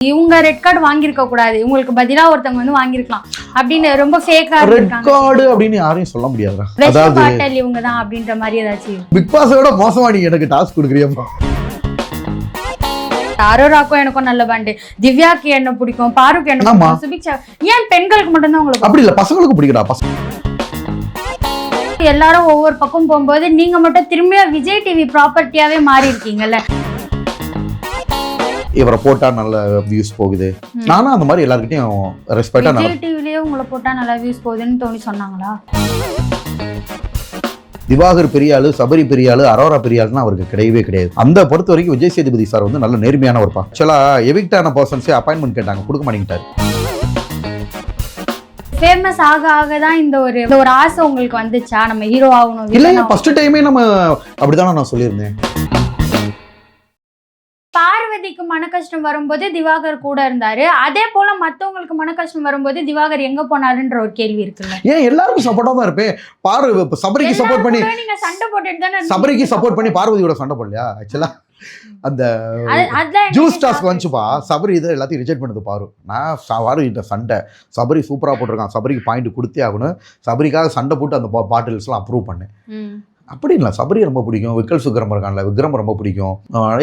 இவங்க red card வாங்கியிருக்க கூடாது, உங்களுக்கு பதிலா ஒருத்தவங்க வந்து வாங்கியிருக்கலாம் அப்படின்னு ரொம்ப ஃபேக்கா ரெட் கார்டு அப்படின்னு யாரையும் சொல்ல முடியாதுடா. அதாவது இவங்க தான் அப்படின்ற மாதிரி ஏதாச்சும் பிக் பாஸோட மோசமா நீங்க எனக்கு டாஸ்க் கொடுக்குறியப்பா. அரோராக்கும் எனக்கும் நல்ல பாண்டு, திவ்யாக்கு என்ன பிடிக்கும், பாருக்கு என்ன பிடிக்கும், சுபிக்ஷா ஏன் பெண்களுக்கு மட்டும்தான் உங்களுக்கு அப்படி இல்ல, பசங்களுக்கு பிடிக்கடா. எல்லாரும் ஒவ்வொரு பக்கம் போகும்போது நீங்க மட்டும் திரும்பியும் விஜய் டிவி ப்ராப்பர்ட்டியாவே மாறி இருக்கீங்கல்ல. இவரை போட்டா நல்ல வியூஸ் போகுது, நானும் அந்த மாதிரி எல்லார்கிட்டயும் ரெஸ்பெக்டா விஜய் டிவிலயே உங்களை போட்டா நல்ல வியூஸ் போகுதுன்னு தோணி சொன்னாங்களா? திவாகர் பெரிய ஆளு, சபரி பெரிய ஆளு, அரோரா பெரிய ஆளுன்னு அவருக்கு கிடையவே கிடையாது. அந்த பொறுத்த வரைக்கும் விஜய் சேதுபதி சார் வந்து நல்ல நேர்மையான ஒருப்பா. ஆக்சுவலா எவிக்டான பர்சன்ஸே அப்பாயின்மெண்ட் கேட்டாங்க, கொடுக்க மாட்டேங்கிட்டாரு. ஃபேமஸ் ஆக ஆக தான் இந்த ஒரு ஆசை உங்களுக்கு வந்துச்சா நம்ம ஹீரோ ஆகணும்? இல்லையா, ஃபர்ஸ்ட் டைமே நம்ம அப்படிதானே நான் சொல்லியிருந்தேன். பார்வதிக்கு மன கஷ்டம் வரும்போது திவாகர் கூட இருந்தாரு, அதே போல மத்தவங்களுக்கு மன கஷ்டம் வரும்போது திவாகர் எங்க போனாருன்ற ஒரு கேள்வி இருக்குல்ல. ஏன் எல்லாருக்கும் சப்போர்ட்டா தான் இருப்பேன். சபரிக்கு சப்போர்ட் பண்ணி நீங்க சண்டை போட்டுட்டு தானே, சபரிக்கு சப்போர்ட் பண்ணி பார்வதியோட சண்டை போடலையா? ஆக்சுவலா அந்த ஜூஸ் டாஸ்க் வந்துச்சுப்பா, சபரி இதை எல்லாத்தையும் ரிஜெக்ட் பண்ணுது பாரு. நான் பாருகிட்ட சண்டை, சபரி சூப்பரா போட்டிருக்கான், சபரிக்கு பாயிண்ட் கொடுத்தே ஆகணும், சபரிக்காக சண்டை போட்டு அந்த பாட்டில்ஸ்லாம் அப்ரூவ் பண்ணேன். அப்படி இல்லை, சபரி ரொம்ப பிடிக்கும், விக்கல் சுக்ரம் இருக்கான்ல, விக்ரம் ரொம்ப பிடிக்கும்,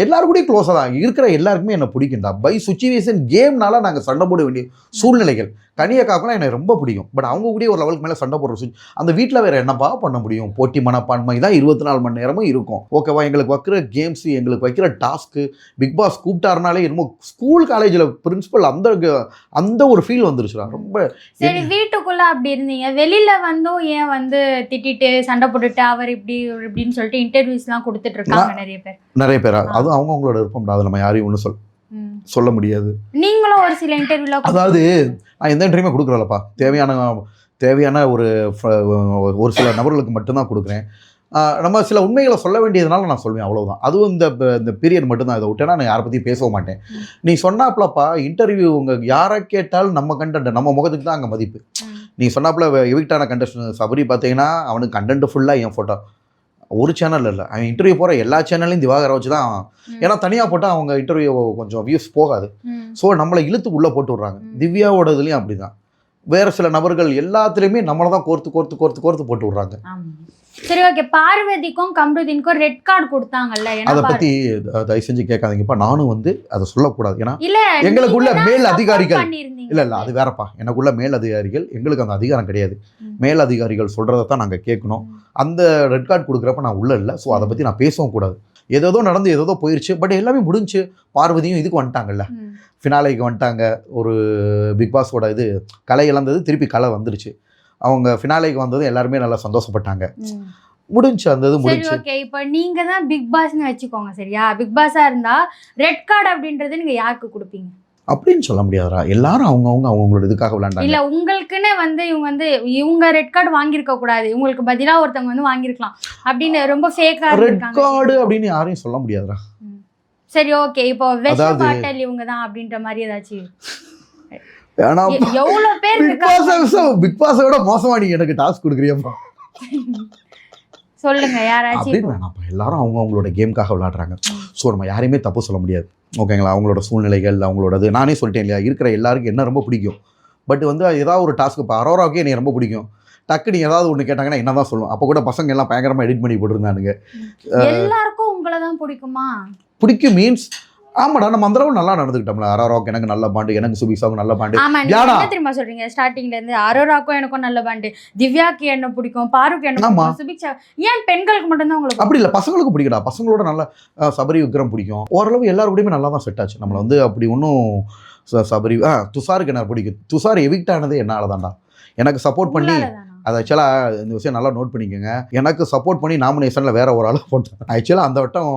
எல்லாரும் கூட க்ளோஸாக தான் இருக்கிற, எல்லாருக்குமே என்ன பிடிக்கும்டா. பை சுச்சுவேஷன் கேம்னால நாங்கள் சண்டை போட வேண்டிய சூழ்நிலைகள். கனியக்காக்கெல்லாம் எனக்கு ரொம்ப பிடிக்கும், பட் அவங்க கூட ஒரு லெவலுக்கு மேலே சண்டை போடுற அந்த வீட்டில் வேறு என்னப்பா பண்ண முடியும்? போட்டி மனப்பான்மை தான் 24 மணி நேரமும் இருக்கும். ஓகேவா, எங்களுக்கு வைக்கிற கேம்ஸ், எங்களுக்கு வைக்கிற டாஸ்க்கு, பிக் பாஸ் கூப்பிட்டாருனாலே என்னமோ ஸ்கூல் காலேஜில் பிரின்சிபல் அந்த ஒரு ஃபீல் வந்துருச்சுடா. ரொம்ப சரி, வீட்டுக்குள்ள அப்படி இருந்தீங்க, வெளியில வந்தும் ஏன் வந்து திட்டிட்டு சண்டை போட்டுட்டு அவர் இப்படின்னு சொல்லிட்டு இன்டர்வியூஸ்லாம் கொடுத்துட்டு இருக்காங்க நிறைய பேர். அது அவங்களோட விருப்பம், அதை நம்ம யாரையும் ஒன்றும் சொல்ல முடியாது. நீங்களும் ஒரு சில இன்டர்வியூல, அதாவது நான் எந்த இன்டர்வியூமே கொடுக்குறேன்லப்பா, தேவையான ஒரு சில நபர்களுக்கு மட்டும்தான் கொடுக்குறேன். நம்ம சில உண்மைகளை சொல்ல வேண்டியதுனால நான் சொல்வேன், அவ்வளோதான். அதுவும் இந்த பீரியட் மட்டும்தான். இதை விட்டேன்னா நான் யாரை பற்றியும் பேச மாட்டேன். நீ சொன்னாப்லப்பா இன்டர்வியூ உங்கள் யாரை கேட்டாலும் நம்ம கண்டென்ட், நம்ம முகத்துக்கு தான் அங்கே மதிப்பு. நீ சொன்னாப்புல எவிக்டான கண்டெஸ்ட் சபரி பார்த்தீங்கன்னா அவனுக்கு கண்டென்ட் ஃபுல்லாக என் ஃபோட்டோ, ஒரு சேனல் இல்லை, அவன் இன்டர்வியூ போகிற எல்லா சேனல்லையும் திவாகரை வச்சு தான். ஏன்னா தனியாக போட்டால் அவங்க இன்டர்வியூ கொஞ்சம் வியூஸ் போகாது. ஸோ நம்மளை இழுத்து உள்ளே போட்டு விட்றாங்க. திவ்யாவோட இதுலேயும் அப்படி தான். வேறு சில நபர்கள் எல்லாத்துலேயுமே நம்மளை தான் கோர்த்து போட்டு விட்றாங்க. சரி, ஓகே. பார்வதிக்கும் கம்ருதீனுக்கும் ரெட் கார்டு கொடுத்தாங்கல்ல, அதை பற்றி தயவு செஞ்சு கேட்காதீங்கப்பா. நானும் வந்து அதை சொல்லக்கூடாது. ஏன்னா எங்களுக்குள்ள மேல் அதிகாரிகள் இல்லை, அது வேறப்பா. எனக்குள்ள மேல் அதிகாரிகள், எங்களுக்கு அந்த அதிகாரம் கிடையாது. மேல் அதிகாரிகள் சொல்கிறத தான் நாங்கள் கேட்கணும். அந்த ரெட் கார்டு கொடுக்குறப்ப நான் உள்ள இல்லை. ஸோ அதை பற்றி நான் பேசவும் கூடாது. ஏதோ நடந்து ஏதோ போயிடுச்சு, பட் எல்லாமே முடிஞ்சு. பார்வதியும் இதுக்கு வந்துட்டாங்கல்ல, ஃபினாலேக்கு வந்துட்டாங்க. ஒரு பிக் பாஸோட இது கலை இழந்தது, திருப்பி கலை வந்துருச்சு. அவங்க ஃபினாலேக்கு வந்தது எல்லாருமே நல்லா சந்தோஷப்பட்டாங்க. முடிஞ்சு அந்த இது முடிஞ்சு. ஓகே, இப்போ நீங்க தான் பிக் பாஸ்னு வச்சுக்கோங்க, சரியா? பிக் பாஸா இருந்தா ரெட் கார்டு அப்படின்றது நீங்க யாருக்கு கொடுப்பீங்க? அப்படின்னு சொல்ல முடியாதுடா. எல்லாரும் அவங்களோட இதுக்காக விளையாண்டாங்க. இல்ல, உங்களுக்குன்னு வந்து இவங்க ரெட் கார்டு வாங்கியிருக்க கூடாது, உங்களுக்கு பதிலா ஒருத்தவங்க வந்து வாங்கியிருக்கலாம் அப்படின்னு ரொம்ப ஃபேக்கா ரெட் கார்டு அப்படின்னு யாரையும் சொல்ல முடியாதுடா. சரி, ஓகே. இப்போ வெஸ்ட் பாட்டல் இவங்க தான் அப்படின்ற மாதிரி ஏதாச்சும் எவ்வளவு பேர் பிக் பாஸோட மோசமா நீங்க எனக்கு டாஸ்க் கொடுக்குறியப்பா. சொல்லுங்க யாராச்சும். வேணாப்பா, எல்லாரும் அவங்களோட கேமுக்காக விளையாடுறாங்க. ஸோ நம்ம யாரையுமே தப்பு சொல்ல முடியாது. ஓகேங்களா, அவங்களோட சூழ்நிலைகள், அவங்களோடது. நானே சொல்லிட்டேன் இல்லையா, இருக்கிற எல்லாருக்கும் என்ன ரொம்ப பிடிக்கும். பட் வந்து ஏதாவது ஒரு டாஸ்க்கு, இப்போ அரோராவுக்கே எனக்கு ரொம்ப பிடிக்கும். டக்கு நீ ஏதாவது ஒன்று கேட்டாங்கன்னா என்ன தான் சொல்லுவோம். அப்போ கூட பசங்க எல்லாம் பயங்கரமாக எடிட் பண்ணி போட்டுருந்தானுங்க. எல்லாருக்கும் உங்களை தான் பிடிக்குமா? பிடிக்கும் மீன்ஸ் ஆமாடா, நம்ம அந்த அளவு நல்லா நடந்துக்கிட்டோம்ல. அரோராவுக்கு எனக்கு நல்ல பாண்டு, எனக்கு சுபிக்ஷாவுக்கு நல்ல பாண்டு. என்ன தெரியுமா சொல்றீங்க? ஸ்டார்டிங்ல இருந்து அரோராக்கும் எனக்கும் நல்ல பாண்டு, திவ்யாக்கு என்ன பிடிக்கும், பாருக்கு என்ன பிடிக்கும், சுபிக்ஷா ஏன் பெண்களுக்கு மட்டும்தான் உங்களுக்கு? அப்படி இல்லை, பசங்களுக்கு பிடிக்கடா. பசங்களோட நல்லா சபரி விக்ரம் பிடிக்கும். ஓரளவு எல்லாரும் கூடயுமே நல்லா தான் செட் ஆச்சு. நம்மளை வந்து அப்படி ஒன்றும் சபரி துஷாருக்கு என்ன பிடிக்கும். துஷார் எவிக்ட் ஆனதே என்னால் தான்டா. எனக்கு சப்போர்ட் பண்ணி, அது ஆக்சுவலாக இந்த விஷயம் நல்லா நோட் பண்ணிக்கோங்க. எனக்கு சப்போர்ட் பண்ணி நாமினேஷனில் வேற ஒரு ஆளை போட்டேன். ஆக்சுவலாக அந்த வட்டம்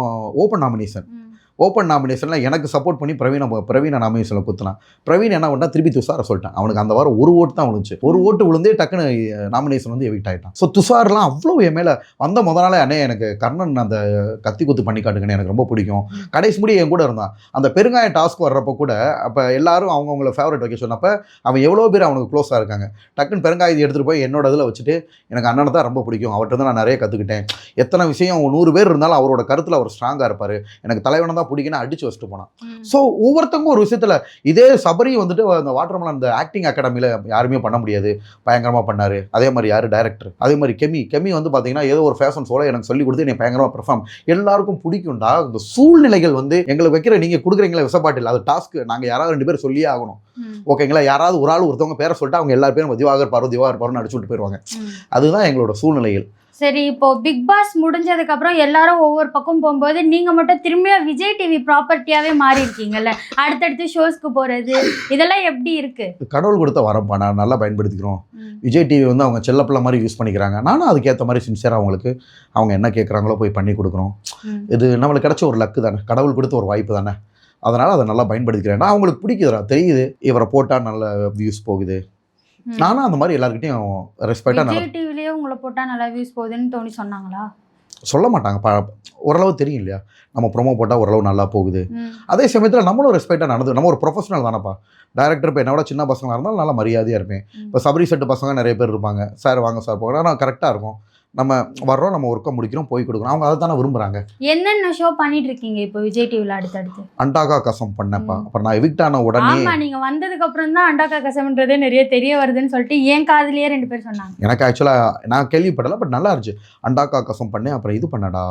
ஓப்பன் நாமினேஷனில் எனக்கு சப்போர்ட் பண்ணி பிரவீனை நாமினேஷனில் குத்துனான். பிரவீன் என்ன பண்ணா, திருப்பி துஷாரை சொல்லிட்டேன். அவனுக்கு அந்த வாரம் ஒரு ஓட்டு தான் விழுந்துச்சு. ஒரு ஓட்டு விழுந்தே டக்குன்னு நாமினேஷன் வந்து எவிக்ட் ஆகிட்டான். ஸோ துஷார்லாம் அவ்வளோ என் மேலே வந்த நாளே, அண்ணே எனக்கு கர்ணன் அந்த கத்தி குத்து பண்ணி காட்டுங்கன்னு எனக்கு ரொம்ப பிடிக்கும். கடைசி முடி என் கூட இருந்தான். அந்த பெருங்காய டாஸ்க் வர்றப்போ கூட அப்போ எல்லாரும் அவங்கவுங்கள ஃபேவரட் வைக்க சொன்னப்போ அவன் எவ்வளோ பேர் அவனுக்கு க்ளோஸாக இருக்காங்க. டக்குன்னு பெருங்காயத்தை எடுத்துகிட்டு போய் என்னோட இதில் வச்சுட்டு, எனக்கு அண்ணனை தான் ரொம்ப பிடிக்கும், அவர்கிட்ட தான் நான் நிறைய கற்றுக்கிட்டேன். எத்தனை விஷயம் 100 பேர் இருந்தாலும் அவரோட கருத்தில் அவர் ஸ்ட்ராங்காக இருப்பார். எனக்கு தலைவனை தான் பிடிக்குன்னு அடிச்சு வச்சுட்டு போனான். ஸோ ஒவ்வொருத்தவங்க ஒரு விஷயத்துல இதே சபரி வந்துட்டு அந்த வாட்டர்மெலன் அந்த ஆக்டிங் அகாடமியில் யாருமே பண்ண முடியாது, பயங்கரமாக பண்ணாரு. அதே மாதிரி யார் டைரக்டர், அதே மாதிரி கெமி வந்து பார்த்தீங்கன்னா ஏதோ ஒரு ஃபேஷன் ஷோல எனக்கு சொல்லி கொடுத்து என்னை பயங்கரமாக பெர்ஃபார்ம் எல்லாருக்கும் பிடிக்கும்டா. இந்த சூழ்நிலைகள் வந்து எங்களுக்கு வைக்கிற நீங்கள் கொடுக்குறீங்களா விசப்பாட்டில் அது டாஸ்க், நாங்கள் யாராவது 2 பேர் சொல்லியே ஆகணும். ஓகேங்களா, யாராவது ஒரு ஆள் ஒருத்தவங்க பேரை சொல்லிட்டு அவங்க எல்லா பேரும் திவாகர் பாருன்னு அடிச்சு விட்டு போயிடுவாங்க. அதுதான் எங்களோட சூழ்நிலைகள். சரி, இப்போ பிக் பாஸ் முடிஞ்சதுக்கு அப்புறம் எல்லாரும் ஒவ்வொரு பக்கம் போகும்போது நீங்க மட்டும் திரும்பியும் விஜய் டிவி ப்ராப்பர்ட்டியாவே மாறி இருக்கீங்கல்ல, அடுத்தடுத்து ஷோஸ்க்கு போறது, இதெல்லாம் எப்படி இருக்கு? கடவுள் கொடுத்த வரம்பா, நான் நல்லா பயன்படுத்திக்கிறோம். விஜய் டிவி வந்து அவங்க செல்லப்பிள்ளை மாதிரி யூஸ் பண்ணிக்கிறாங்க. நானும் அதுக்கேற்ற மாதிரி சின்சியராக அவங்களுக்கு அவங்க என்ன கேட்குறாங்களோ போய் பண்ணி கொடுக்குறோம். இது நம்மளுக்கு கிடைச்ச ஒரு லக்கு தானே, கடவுள் கொடுத்த ஒரு வாய்ப்பு தானே. அதனால் அதை நல்லா பயன்படுத்திக்கிறேன். நான் அவங்களுக்கு பிடிக்குதுடா, தெரியுது இவரை போட்டால் நல்ல வியூஸ் போகுது. நானும் அந்த மாதிரி எல்லாருக்கிட்டையும் ரெஸ்பெக்டாக விஜய் டிவிலேயே உங்களை போட்டால் நல்லா வியூஸ் போகுதுன்னு தோணி சொன்னாங்களா? சொல்ல மாட்டாங்க, ஓரளவு தெரியும் இல்லையா, நம்ம ப்ரொமோ போட்டால் ஓரளவு நல்லா போகுது. அதே சமயத்தில் நம்மளும் ரெஸ்பெக்டாக நடந்து, நம்ம ஒரு ப்ரொஃபஷனல் தானப்பா. டேரக்டர் இப்போ என்னோட சின்ன பசங்களாக இருந்தாலும் நல்லா மரியாதையாக இருப்பேன். இப்போ சபரி செட்டு பசங்க நிறைய பேர் இருப்பாங்க, சார் வாங்க சார் போங்க, ஆனால் கரெக்டாக இருக்கும். நம்ம வர்றோம், நம்ம ஒர்க்கை முடிக்கிறோம், போய் கொடுக்குறோம். அவங்க அதை தானே விரும்புகிறாங்க. என்னென்ன ஷோ பண்ணிட்டு இருக்கீங்க இப்போ விஜய் டிவியில் அடுத்தடுத்து? அண்டாகா கசம் பண்ணப்பா. அப்புறம் நான் எவிக்ட் ஆன உடனே, ஆமா, நீங்க வந்ததுக்கு அப்புறம் தான் அண்டாகா கசம்ன்றதே நிறைய தெரிய வருதுன்னு சொல்லிட்டு என் காதுலயே 2 பேர் சொன்னாங்க. எனக்கு ஆக்சுவலாக நான் கேள்விப்படலை, பட் நல்லா இருந்துச்சு. அண்டாகா கசம் பண்ணேன், அப்புறம் இது பண்ணடா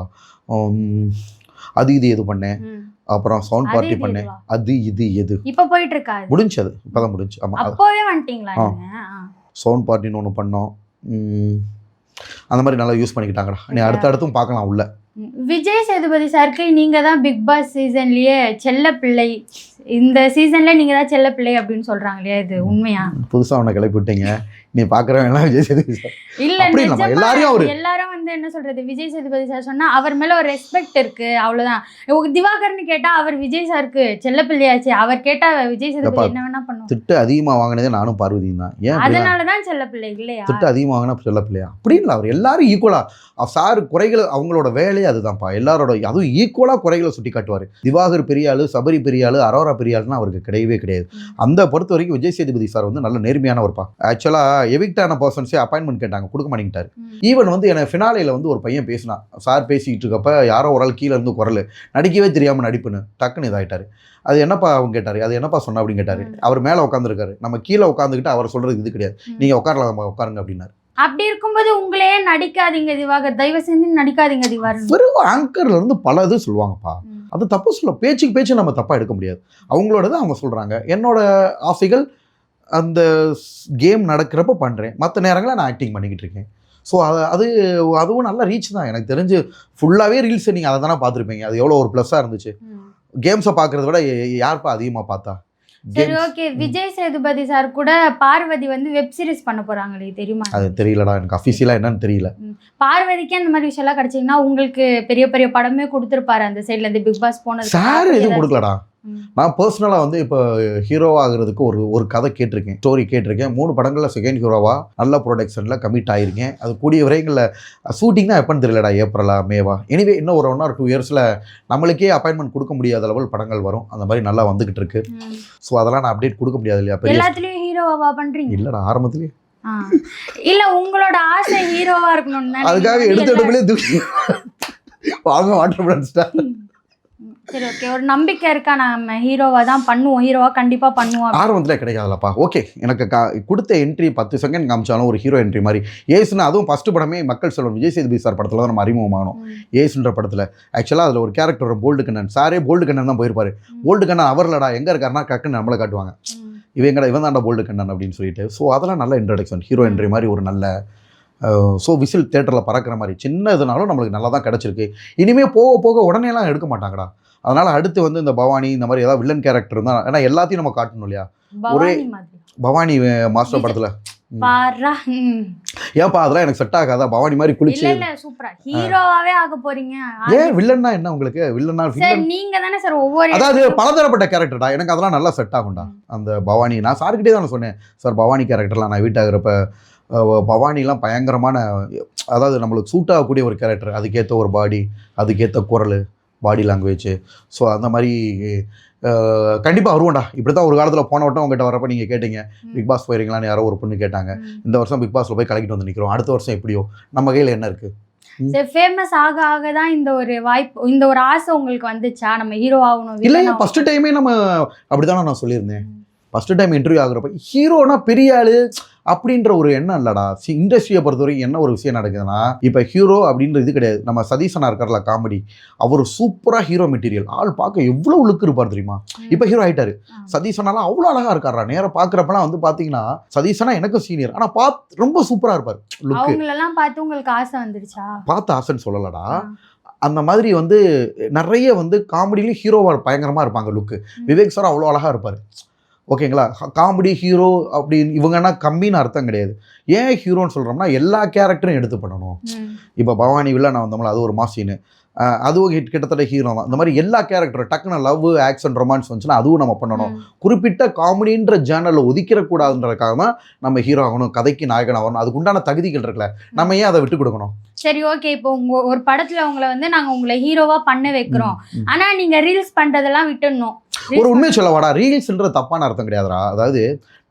அது இது எது பண்ணேன், அப்புறம் சவுண்ட் பார்ட்டி பண்ணேன். அது இது எது இப்போ போயிட்டு இருக்கா? முடிஞ்சது, இப்போதான் முடிஞ்சு. ஆமாம், அப்போவே வந்துட்டீங்களா நீங்க? சவுண்ட் பார்ட்டின்னு ஒன்று பண்ணோம். அந்த மாதிரி நல்லா யூஸ் பண்ணிக்கிட்டாங்கடா. நீ அடுத்தடுத்தும் பார்க்கலாம் உள்ள. விஜய் சேதுபதி சாருக்கு நீங்க தான் பிக் பாஸ் சீசன்லயே செல்ல பிள்ளை, இந்த சீசன்ல நீங்க தான் செல்ல பிள்ளை அப்படின்னு சொல்றாங்க இல்லையா, இது உண்மையா? புதுசா அவனை கிளப்பி விட்டீங்க, நீ பாக்குறவங்க எல்லாம் விஜய் சேதுபதி சார் இல்ல, எல்லாரும் வந்து என்ன சொல்றது, விஜய் சேதுபதி சார் சொன்னா அவர் மேல ஒரு ரெஸ்பெக்ட் இருக்கு, அவ்வளவுதான். திவாகர்னு கேட்டா அவர் விஜய் சாருக்கு செல்ல பிள்ளையாச்சு, அவர் கேட்டா விஜய் சேதுபதி என்ன வேணா பண்ணுவோம். திட்டு அதிகமா வாங்கினதே நானும் பார்வதியும் தான். ஏன் அதனாலதான் செல்ல பிள்ளை இல்லையா? திட்டு அதிகமா வாங்கினா செல்ல பிள்ளையா அப்படி இல்லை. அவர் எல்லாரும் ஈக்குவலா, சார் குறைகள் அவங்களோட வேலையே அதுதான்ப்பா. எல்லாரோட அதுவும் ஈக்குவலா குறைகளை சுட்டி காட்டுவார். திவாகர் பெரிய ஆளு, சபரி பெரிய ஆளு, அரோரா பெரிய ஆளுன்னா அவருக்கு கிடையவே கிடையாது. அந்த பொறுத்த வரைக்கும் விஜய் சேதுபதி சார் வந்து நல்ல நேர்மையானவர்ப்பா. ஆக்சுவலா எவிக்ட் ஆன பர்சன்ஸே அப்பாயின்மெண்ட் கேட்டாங்க, கொடுக்க மாட்டேங்கிட்டாரு. ஈவன் வந்து எனக்கு ஃபினாலேல வந்து ஒரு பையன் பேசினான், சார் பேசிக்கிட்டு இருக்கப்ப யாரோ ஒரு ஆள் கீழே இருந்து குரல், நடிக்கவே தெரியாமல் நடிப்புன்னு டக்குன்னு இதாயிட்டாரு. அது என்னப்பா அவங்க கேட்டார், அது என்னப்பா சொன்ன அப்படின்னு கேட்டார். அவர் மேலே உட்காந்துருக்காரு, நம்ம கீழே உட்காந்துக்கிட்டு அவர் சொல்கிறது இது கிடையாது, நீங்கள் உட்காரலாம் உட்காருங்க அப்படின்னாரு. அப்படி இருக்கும்போது உங்களே நடிக்காதீங்க திவாகர், தயவு செஞ்சு நடிக்காதீங்க திவாகர். வெறும் ஆங்கர்ல இருந்து பல இது சொல்லுவாங்கப்பா, அது தப்பு சொல்ல, பேச்சுக்கு பேச்சு நம்ம தப்பாக எடுக்க முடியாது. அவங்களோடது அவங்க சொல்கிறாங்க. என்னோட ஆசைகள் அந்த கேம் நடக்கிறப்ப பண்ணுறேன், மற்ற நேரங்களில் நான் ஆக்டிங் பண்ணிக்கிட்டு இருக்கேன். ஸோ அதுவும் நல்ல ரீச் தான். எனக்கு தெரிஞ்சு ஃபுல்லாகவே ரீல்ஸ் நீங்கள் அதை தானே பார்த்துருப்பீங்க. அது எவ்வளோ ஒரு ப்ளஸ்ஸாக இருந்துச்சு. கேம்ஸை பார்க்குறத விட யார்ப்பா அதிகமாக பார்த்தா? சரி, ஓகே. விஜய் சேதுபதி சார் கூட பார்வதி வந்து வெப் சீரிஸ் பண்ண போறாங்களே, தெரியுமா? அது தெரியலடா, எனக்கு அஃபிஷியலா என்னன்னு தெரியல. பார்வதிக்கு அந்த மாதிரி விஷயம்லாம் கிடைச்சிங்கன்னா உங்களுக்கு பெரிய பெரிய படமே கொடுத்துருப்பாரு அந்த சைட்ல இருந்து. பிக் பாஸ் போனது சார் எதுவும் கொடுக்கலடா. நான் பர்சனலாக வந்து இப்போ ஹீரோவா ஆகுறதுக்கு ஒரு கதை கேட்டிருக்கேன், ஸ்டோரி கேட்டிருக்கேன். 3 படங்களில் செகண்ட் ஹீரோவா நல்ல ப்ரொடக்ஷனில் கமிட் ஆகிருக்கேன். அது கூடிய விரைவில் ஷூட்டிங் தான் எப்போன்னு தெரியலடா, ஏப்ரலா மேவா, எனிவே இன்னும் ஒரு 1 or 2 இயர்ஸில் நம்மளுக்கே அப்பாயின்மெண்ட் கொடுக்க முடியாத லெவல் படங்கள் வரும். அந்த மாதிரி நல்லா வந்துகிட்டு இருக்கு. ஸோ அதெல்லாம் நான் அப்டேட் கொடுக்க முடியாது இல்லையா? எல்லாத்துலேயும் ஹீரோவா பண்ணுறீங்க? இல்லைடா, ஆரம்பத்துலேயே இல்லை, உங்களோட ஆசை ஹீரோவா இருக்கணும்னு அதுக்காக எடுத்து வாங்க வாட்டர். சரி, ஓகே. ஒரு நம்பிக்கை இருக்கா, நம்ம ஹீரோவா தான் பண்ணுவோம், ஹீரோவா கண்டிப்பாக பண்ணுவோம்? ஆரம்பத்தில் கிடைக்காதுலப்பா. ஓகே, எனக்கு கொடுத்த என்ட்ரி 10 செகண்ட் காமிச்சாலும் ஒரு ஹீரோ என்ட்ரி மாதிரி. ஏசுன்னு அதுவும் ஃபஸ்ட்டு படமே மக்கள் செல்வன் விஜய் சேதுபதி சார் படத்தில் தான் நம்ம அறிமுகமாகணும். ஏசுன்ற படத்தில் ஆக்சுவலாக அதில் ஒரு கேரக்டர் போல்டு கண்ணன், சாரே போல்டு கண்ணன் தான் போயிருப்பாரு. போல்டு கண்ணன் அவர்லடா எங்கே இருக்காருன்னா கக்குன்னு நம்மளை காட்டுவாங்க, இவன் தாண்டா போல்டு கண்ணன் அப்படின்னு சொல்லிட்டு. ஸோ அதெல்லாம் நல்ல இன்ட்ரடக்ஷன், ஹீரோ என்ட்ரி மாதிரி ஒரு நல்ல. ஸோ விசில் தேட்டரில் பறக்கிற மாதிரி சின்ன இதுனாலும் நம்மளுக்கு நல்லா தான் கிடச்சிருக்கு. இனிமேல் போக போக உடனேலாம் எடுக்க மாட்டாங்கடா. அதனால் அடுத்து வந்து இந்த பவானி இந்த மாதிரி ஏதாவது வில்லன் கேரக்டர் இருந்தால், ஏன்னா எல்லாத்தையும் நம்ம காட்டணும் இல்லையா? ஒரே பவானி மாஸ்டர் படத்தில் ஏன்ப்பா அதெல்லாம் எனக்கு செட் ஆகாதா? பவானி மாதிரி குளிச்சு ஹீரோவாவே ஆக போறீங்க. ஏன் வில்லன்னா என்ன உங்களுக்கு? வில்லன்னா நீங்க தானே சார் ஒவ்வொரு, அதாவது பலதரப்பட்ட கேரக்டர்டா, எனக்கு அதெல்லாம் நல்லா செட் ஆகும்டா. அந்த பவானி நான் சார்கிட்டே தான் சொன்னேன், சார் பவானி கேரக்டர்லாம் நான் வீட்டாகிறப்ப பவானிலாம் பயங்கரமான, அதாவது நம்மளுக்கு சூட் ஆகக்கூடிய ஒரு கேரக்டர், அதுக்கேற்ற ஒரு பாடி, அதுக்கேற்ற குரல், பாடி லாங்குவேஜ். ஸோ அந்த மாதிரி கண்டிப்பாக வருவோம்டா. இப்படி தான் ஒரு காலத்தில் போன வட்டம் உங்கள்கிட்ட வரப்போ நீங்கள் கேட்டீங்க பிக் பாஸ் போயிருங்களான்னு யாரோ ஒரு பொண்ணு கேட்டாங்க. இந்த வருஷம் பிக் பாஸில் போய் கலக்கிட்டு வந்து நிற்கிறோம். அடுத்த வருஷம் எப்படியோ நம்ம கையில் என்ன இருக்குது? ஃபேமஸ் ஆக தான் இந்த ஒரு வாய்ப்பு, இந்த ஒரு ஆசை உங்களுக்கு வந்துச்சா நம்ம ஹீரோ ஆகணும்? இல்லையா ஃபர்ஸ்ட் டைமே நம்ம அப்படிதானே நான் சொல்லியிருந்தேன். ஃபர்ஸ்ட் டைம் இன்டர்வியூ ஆகுறப்ப ஹீரோனா பெரிய ஆளு அப்படின்ற ஒரு எண்ணம் இல்லடா. இண்டஸ்ட்ரியை பொறுத்தவரைக்கும் என்ன ஒரு விஷயம் நடக்குதுன்னா, இப்போ ஹீரோ அப்படின்ற இது கிடையாது. நம்ம சதீஷனா இருக்கார்ல காமெடி, அவர் சூப்பராக ஹீரோ மெட்டீரியல், ஆள் பார்க்க எவ்வளோ லுக்கு இருப்பார் தெரியுமா. இப்போ ஹீரோ ஆயிட்டாரு. சதீஷனாலாம் அவ்வளோ அழகா இருக்காரா, நேரம் பார்க்குறப்பெல்லாம் வந்து பார்த்தீங்கன்னா சதீஷனா எனக்கு சீனியர், ஆனால் ரொம்ப சூப்பராக இருப்பார். லுக்கு அவங்களெல்லாம் பார்த்து உங்களுக்கு ஆசை வந்துருச்சா? பார்த்து ஆசைன்னு சொல்லலடா. அந்த மாதிரி வந்து நிறைய வந்து காமெடியிலையும் ஹீரோவாக பயங்கரமாக இருப்பாங்க லுக்கு. விவேக் சார் அவ்வளோ அழகாக இருப்பார். ஓகேங்களா. காமெடி ஹீரோ அப்படின்னு இவங்கன்னா கம்மின்னு அர்த்தம் கிடையாது. ஏன் ஹீரோன்னு சொல்கிறோம்னா எல்லா கேரக்டரும் எடுத்து பண்ணணும். இப்போ பவானி வில்லன் வந்தோம்ல, அது ஒரு மாசின்னு, அதுவும் கிட்டத்தட்ட ஹீரோ தான். இந்த மாதிரி எல்லா கேரக்டரும் டக்குன்னு லவ் ஆக்ஷன் ரொமான்ஸ் வந்துச்சுன்னா அதுவும் நம்ம பண்ணணும். குறிப்பிட்ட காமெடின்ற ஜேர்னலில் ஒதுக்கிடக்கூடாதுன்றதுக்காக தான் நம்ம ஹீரோ ஆகணும், கதைக்கு நாயகன் ஆகணும். அதுக்கு உண்டான தகுதிகள் இருக்குல்ல, நம்ம ஏன் அதை விட்டு கொடுக்கணும்? சரி, ஓகே. இப்போ ஒரு படத்துல உங்களை வந்து நாங்க உங்களை ஹீரோவா பண்ண வைக்கிறோம், ஆனா நீங்க ரீல்ஸ் பண்றதெல்லாம் விட்டுடணும். ஒரு உண்மையை சொல்லவாடா, ரீல்ஸ்ன்றது தப்பான அர்த்தம் கிடையாதுடா. அதாவது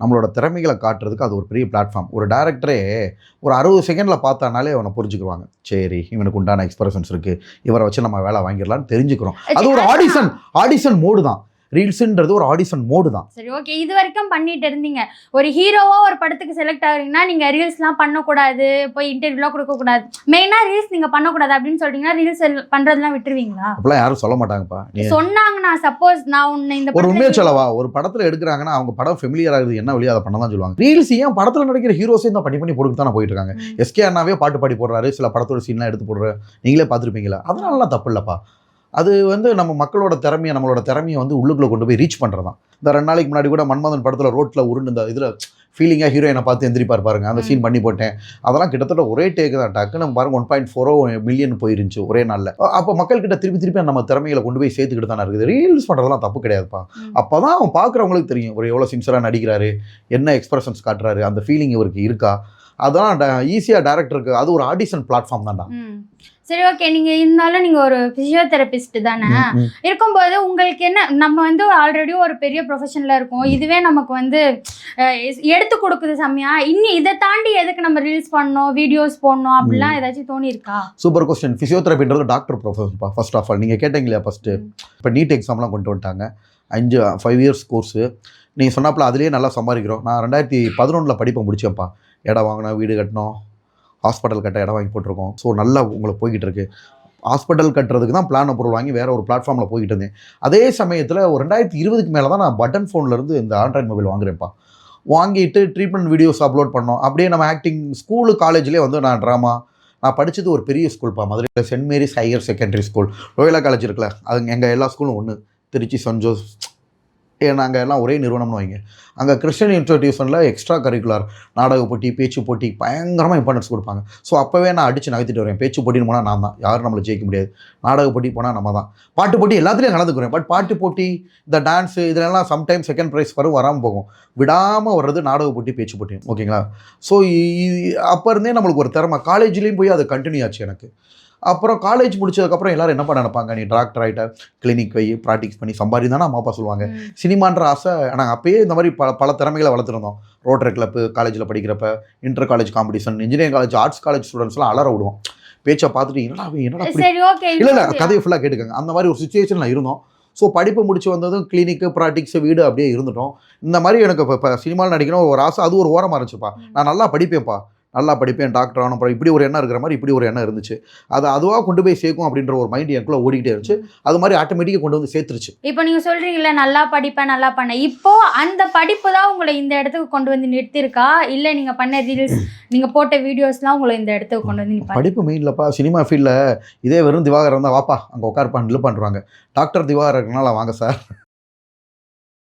நம்மளோட திறமைகளை காட்டுறதுக்கு அது ஒரு பெரிய பிளாட்ஃபார்ம். ஒரு டேரக்டரே ஒரு 60 செகண்டில் பார்த்தானாலே அவனை புரிஞ்சுக்குவாங்க. சரி, இவனுக்கு உண்டான எக்ஸ்பிரஷன்ஸ் இருக்குது, இவரை வச்சு நம்ம வேலை வாங்கிடலான்னு தெரிஞ்சுக்கிறோம். அது ஒரு ஆடிஷன் மோடு தான். ரீல்ஸ்ன்றது ஒரு ஆடிஷன் மோடு தான். சரி, ஓகே. இது வரைக்கும் பண்ணிட்டு இருந்தீங்க. ஒரு ஹீரோவா ஒரு படத்துக்கு செலக்ட் ஆகுறீங்கன்னா நீங்க ரீல்ஸ்லாம் பண்ணக்கூடாது, போய் இன்டர்வியூலாம் கொடுக்கக்கூடாது, மெயினா ரீல்ஸ் நீங்க பண்ணக்கூடாது அப்படின்னு சொல்றீங்கன்னா ரீல்ஸ் பண்றதெல்லாம் விட்டுருவீங்களா? அப்படிலாம் யாரும் சொல்ல மாட்டாங்கப்பா. சொன்னாங்கன்னா சப்போஸ் நான் உன்னை இந்த ஒரு உண்மையை சொல்லவா, ஒரு படத்துல எடுக்கிறாங்கன்னா அவங்க படம் ஃபெமிலியர் ஆகுது என்ன வழியோ அதை பண்ண தான் சொல்லுவாங்க. ரீல்ஸ் ஏன் படத்துல நடிக்கிற ஹீரோஸையும் தான் பண்ணி போட்டு தானே போயிட்டு இருக்காங்க. எஸ்கே அண்ணாவே பாட்டு பாடி போடுறாரு, சில படத்தோட சீன்லாம் எடுத்து போடுறாரு, நீங்களே பார்த்துருப்பீங்களா. அதனாலலாம் தப்பு இல்லப்பா. அது வந்து நம்ம மக்களோட திறமையை, நம்மளோட திறமையை வந்து உள்ளுக்குள்ளே கொண்டு போய் ரீச் பண்ணுறதான். இந்த 2 நாளைக்கு முன்னாடி கூட மன்மதன் படத்தில் ரோட்டில் உருண்டு இந்த இதில் ஃபீலிங்காக ஹீரோயினை பார்த்து எந்திரிப்பார் பாருங்க, அந்த சீன் பண்ணி போட்டேன். அதெல்லாம் கிட்டத்தட்ட ஒரே டேக்கு தான். டக்குன்னு பாருங்க 1.4 மில்லியன் போயிருந்துச்சு ஒரே நாளில். அப்போ மக்கள்கிட்ட திருப்பி நம்ம திறமைகளை கொண்டு போய் சேர்த்துக்கிட்டு தானே இருக்குது. ரீல்ஸ் பண்ணுறதெல்லாம் தப்பு கிடையாதுப்பா. அப்போ தான் அவன் பார்க்குறவங்களுக்கு தெரியும் ஒரு எவ்வளோ சின்சராக நடிக்கிறாரு, என்ன எக்ஸ்பிரஷன்ஸ் காட்டுறாரு, அந்த ஃபீலிங் இவருக்கு இருக்கா. அதெல்லாம் ஈஸியாக டேரக்டருக்கு அது ஒரு ஆடிஷன் பிளாட்ஃபார்ம் தான்டா. சரி, ஓகே. நீங்க இருந்தாலும் நீங்க ஒரு பிசியோதெரபிஸ்ட் தானே இருக்கும்போது உங்களுக்கு என்ன, நம்ம வந்து ஆல்ரெடி ஒரு பெரிய ப்ரொஃபஷன்ல இருக்கோம், இதுவே நமக்கு வந்து எடுத்து கொடுக்குது செம்மையா, இன்னும் இதை தாண்டி எதுக்கு நம்ம ரீல்ஸ் பண்ணணும், வீடியோஸ் போடணும் அப்படிலாம் ஏதாச்சும் தோணி இருக்கா? Super question. பிசியோதெரபின்றது டாக்டர் ப்ரொஃபஷன்ப்பா. ஃபர்ஸ்ட் ஆஃப் ஆல் நீங்கள் கேட்டீங்க இல்லையா, ஃபஸ்ட்டு இப்போ நீட் எக்ஸாம்லாம் கொண்டு வந்துட்டாங்க, 5 இயர்ஸ் கோர்ஸு. நீங்கள் சொன்னாப்பில் அதுலேயே நல்லா சம்பாதிக்கிறோம். நான் 2011 படிப்பை முடிச்சேன்ப்பா. இடம் வாங்கினோம், வீடு கட்டினோம், ஹாஸ்பிட்டல் கட்ட இடம் வாங்கி போட்டிருக்கோம். ஸோ நல்லா உங்களுக்கு போய்கிட்டு இருக்கு. ஹாஸ்பிட்டல் கட்டுறதுக்கு தான் பிளான் பொருள் வாங்கி வேற ஒரு பிளாட்ஃபார்மில் போய்கிட்டு இருந்தேன். அதே சமயத்தில் ஒரு 2020க்கு மேலே தான் நான் பட்டன் ஃபோன்லேருந்து இந்த ஆண்ட்ராய்ட் மொபைல் வாங்குறேன்ப்பா. வாங்கிட்டு ட்ரீட்மெண்ட் வீடியோஸ் அப்லோட் பண்ணோம். அப்படியே நம்ம ஆக்டிங் ஸ்கூலு காலேஜ்லேயே வந்து நான் ட்ராமா, நான் படித்தது ஒரு பெரிய ஸ்கூல்ப்பா, மதுரையில் Saint Mary's Higher Secondary School. Loyola College இருக்குல்ல, அது எங்கள் எல்லா ஸ்கூலும் ஒன்று. திருச்சி சென்ட் ஜோசப், நாங்கள் எல்லாம் ஒரே நிறுவனம்னு வைங்க. அங்கே கிறிஸ்டியன் இன்ஸ்டிடியூஷனில் எக்ஸ்ட்ரா கரிக்குலர் நாடக போட்டி, பேச்சு போட்டி பயங்கரமாக இம்பார்ட்டன்ஸ் கொடுப்பாங்க. ஸோ அப்போவே நான் அடித்து நகர்த்திட்டு வரேன். பேச்சு போட்டின்னு போனால் நான் தான், யாரும் நம்மளை ஜெயிக்க முடியாது. நாடக போட்டி போனால் நம்ம தான். பாட்டு போட்டி எல்லாத்துலேயும் கலந்துக்கிறேன். பட் பாட்டு போட்டி, இந்த டான்ஸு இதெல்லாம் சம்டைம்ஸ் செகண்ட் ப்ரைஸ் வராமல் போகும். விடாமல் வர்றது நாடக போட்டி, பேச்சு போட்டி. ஓகேங்களா. ஸோ அப்போ இருந்தே நம்மளுக்கு ஒரு திறமை. காலேஜ்லேயும் போய் அது கண்டினியூ ஆச்சு எனக்கு. அப்புறம் காலேஜ் முடிச்சதுக்கப்புறம் எல்லாரும் என்ன பண்ண நினைப்பாங்க, நீ டாக்டர் ஆகிட்ட, கிளினிக் போய் ப்ராக்டிஸ் பண்ணி சம்பாதி தானே அம்மா அப்பா சொல்லுவாங்க. சினிமான்ற ஆசை. நாங்கள் அப்பயே இந்த மாதிரி பல திறமைகளை வளர்த்துருந்தோம். ரோட்டரி கிளப்பு காலேஜில் படிக்கிறப்ப, inter college competition, engineering college, arts college ஸ்டூடெண்ட்ஸ்லாம் அலற விடுவோம். பேச்சை பார்த்துட்டு என்னடா இல்லை கதையை ஃபுல்லாக கேட்டுக்கங்க. அந்த மாதிரி ஒரு சுச்சுவேஷனில் இருந்தோம். ஸோ படிப்பு முடிச்சு வந்ததும் கிளினிக்கு, ப்ராக்டிக்ஸ், வீடு அப்படியே இருந்துட்டோம். இந்த மாதிரி எனக்கு இப்போ சினிமாவில் நடிக்கணும் ஒரு ஆசை, அது ஒரு ஓரமாக இருந்துச்சுப்பா. நான் நல்லா படிப்பேன்ப்பா, நல்லா படிப்பேன், டாக்டர் ஆகணும், அப்புறம் இப்படி ஒரு எண்ணம் இருக்கிற மாதிரி இப்படி ஒரு எண்ணம் இருந்துச்சு. அது அதுவாக கொண்டு போய் சேர்க்கும் அப்படின்ற ஒரு மைண்ட் எனக்குள்ள ஓடிக்கிட்டே இருந்துச்சு. அது மாதிரி ஆட்டோமேட்டிக்காக கொண்டு வந்து சேர்த்துருச்சு. இப்போ நீங்கள் சொல்கிறீங்களா நல்லா படிப்பேன், நல்லா பண்ணேன், இப்போது அந்த படிப்பு தான் உங்களை இந்த இடத்துக்கு கொண்டு வந்து நிறுத்திருக்கா, இல்லை நீங்கள் பண்ண ரீல்ஸ், நீங்கள் போட்ட வீடியோஸ்லாம் உங்களை இந்த இடத்துக்கு கொண்டு வந்து படிப்பு மெயின் இல்லைப்பா. சினிமா ஃபீல்டில் இதே வெறும் திவாகர் இருந்தால் வாப்பா அங்கே உட்கார்ப்பான் இல்லை பண்ணுறாங்க. டாக்டர் திவாகர் இருக்கனால வாங்க சார்